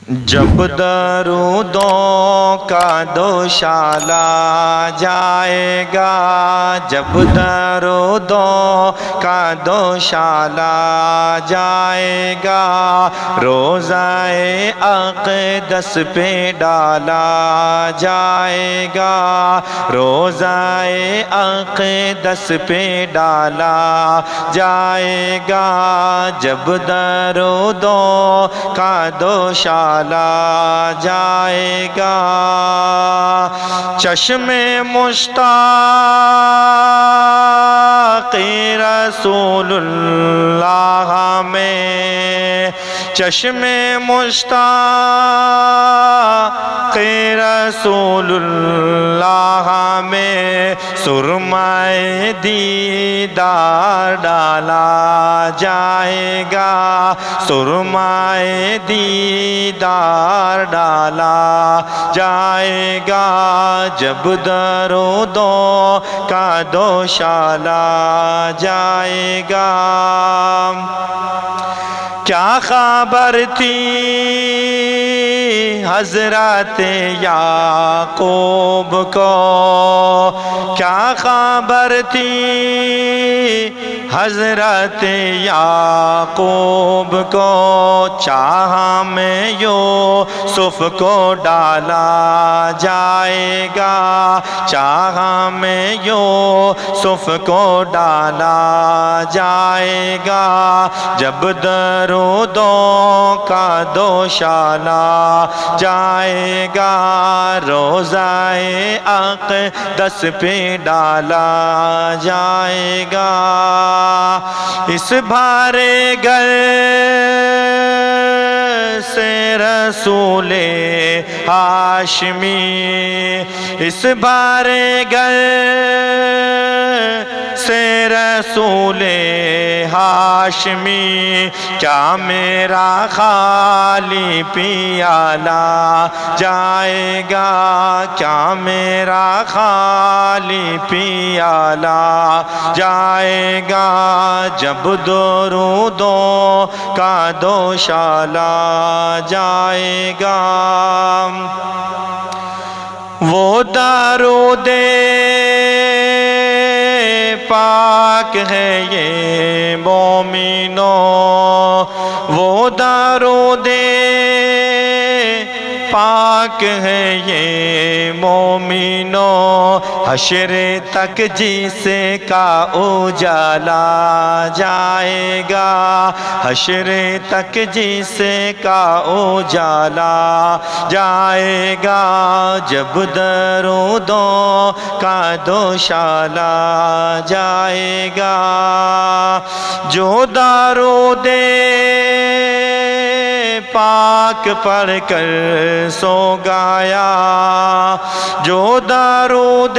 جب درودوں کا دوشالہ جائے گا، جب درودوں کا دوشالہ جائے گا، روضہ اقدس پہ ڈالا جائے گا، روضہ اقدس پہ ڈالا جائے گا، جب درودوں کا دوشالہ جائے گا۔ چشم مشتاق رسول اللہ میں، چشم مشتاق رسول اللہ میں، سرمۂ دیدار ڈالا جائے گا، سرمۂ دیدار ڈالا جائے گا، جب درودوں کا دوشالہ جائے گا۔ کیا خبر تھی حضرت یعقوب کو، کیا خبر تھی حضرت یعقوب کو، چاہ میں یوسف کو ڈالا جائے گا، چاہ میں یوسف کو ڈالا جائے گا، جب درودوں کا دوشالہ جائے گا، روضہ اقدس پہ ڈالا جائے گا۔ اس بھارے گھر سے رسول ہاشمی، اس بھارے گھر سے رسول ہاشمی، کیا میرا خالی پیالہ جائے گا، کیا میرا خالی پیالہ جائے گا، جب درودوں کا دوشالہ جائے گا۔ وہ درود پاک ہے یہ مومنوں، وہ درود پاک ہے یہ مومنوں، حشر تک جس کا اجالا جائے گا، حشر تک جس کا اجالا جائے گا، جب درودوں کا دوشالہ جائے گا۔ جو درود پاک پڑھ کر سو گایا، جو درود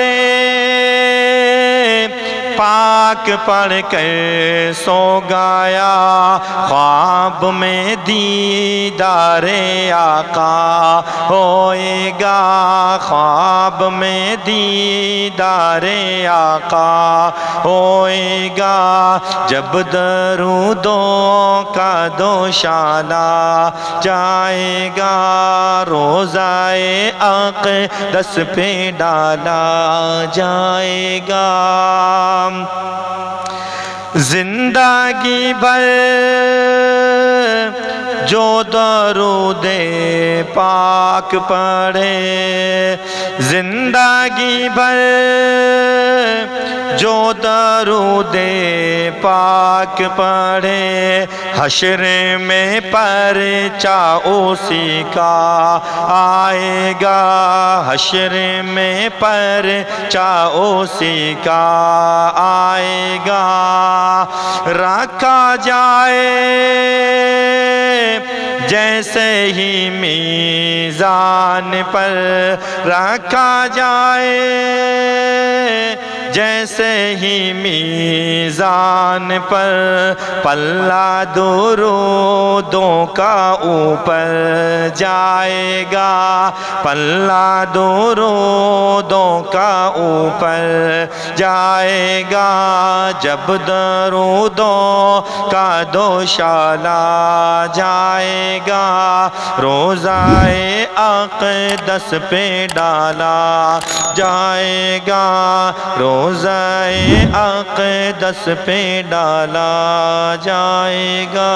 پاک پڑھ کر سو گایا، خواب میں دیدار آقا ہوئے گا، خواب میں دیدار آقا ہوئے گا، جب درودوں کا دوشالہ جائے گا، روضہ اقدس پہ ڈالا جائے گا۔ زندگی بھر جو درود پاک پڑھے، زندگی بھر جو درود پاک پڑھے، حشر میں پرچہ اسی کا آئے گا، حشر میں پرچہ اسی کا آئے گا، رکھا جائے جیسے ہی میزان پر، رکھا جائے جیسے ہی میزان پر پلہ درودوں کا اوپر جائے گا، پلہ درودوں کا اوپر جائے گا، جب درودوں کا دوشالہ جائے گا، روضۂ اقدس پہ ڈالا جائے گا، روضۂ اقدس پہ ڈالا جائے گا۔